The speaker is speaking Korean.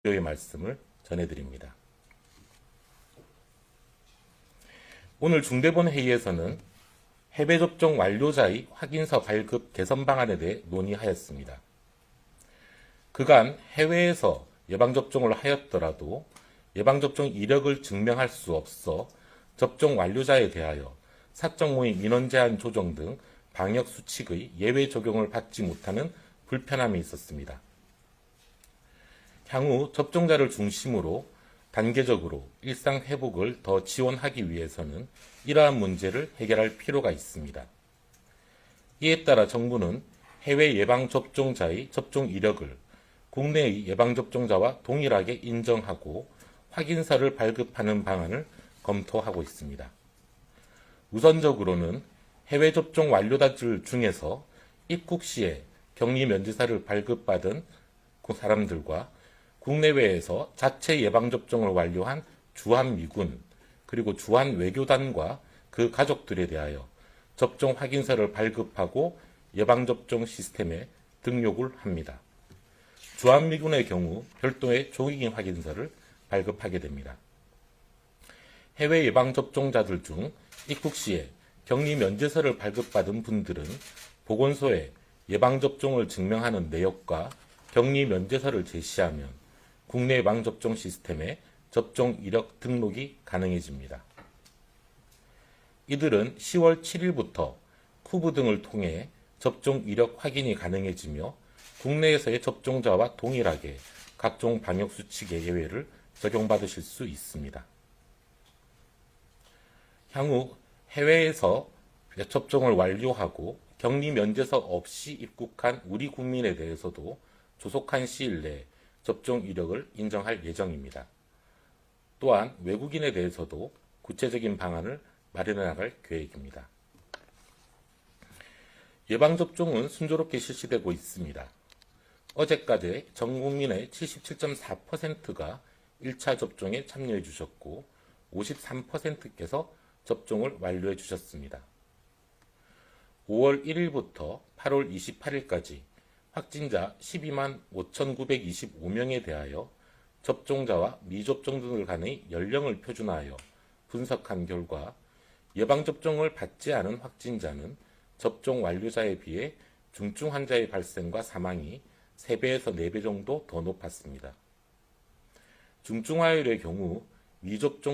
의 말씀을 전해드립니다. 오늘 중대본 회의에서는 해외 접종 완료자의 확인서 발급 개선 방안에 대해 논의하였습니다. 그간 해외에서 예방접종을 하였더라도 예방접종 이력을 증명할 수 없어 접종 완료자에 대하여 사적 모임 인원 제한 조정 등 방역 수칙의 예외 적용을 받지 못하는 불편함이 있었습니다. 향후 접종자를 중심으로 단계적으로 일상 회복을 더 지원하기 위해서는 이러한 문제를 해결할 필요가 있습니다. 이에 따라 정부는 해외 예방접종자의 접종 이력을 국내의 예방접종자와 동일하게 인정하고 확인서를 발급하는 방안을 검토하고 있습니다. 우선적으로는 해외 접종 완료자들 중에서 입국 시에 격리 면제사를 발급받은 사람들과 국내외에서 자체 예방접종을 완료한 주한미군 그리고 주한외교단과 그 가족들에 대하여 접종 확인서를 발급하고 예방접종 시스템에 등록을 합니다. 주한미군의 경우 별도의 종이인 확인서를 발급하게 됩니다. 해외 예방접종자들 중 입국 시에 격리 면제서를 발급받은 분들은 보건소에 예방접종을 증명하는 내역과 격리 면제서를 제시하면 국내 예방접종 시스템에 접종 이력 등록이 가능해집니다. 이들은 10월 7일부터 쿠브 등을 통해 접종 이력 확인이 가능해지며 국내에서의 접종자와 동일하게 각종 방역수칙의 예외를 적용받으실 수 있습니다. 향후 해외에서 접종을 완료하고 격리 면제서 없이 입국한 우리 국민에 대해서도 조속한 시일 내에 접종 이력을 인정할 예정입니다. 또한 외국인에 대해서도 구체적인 방안을 마련해 나갈 계획입니다. 예방접종은 순조롭게 실시되고 있습니다. 어제까지 전 국민의 77.4%가 1차 접종에 참여해 주셨고 53%께서 접종을 완료해 주셨습니다. 5월 1일부터 8월 28일까지 확진자 12만 5,925명에 대하여 접종자와 미접종자들 간의 연령을 표준화하여 분석한 결과 예방접종을 받지 않은 확진자는 접종 완료자에 비해 중증 환자의 발생과 사망이 3배에서 4배 정도 더 높았습니다. 중증 화율의 경우 미접종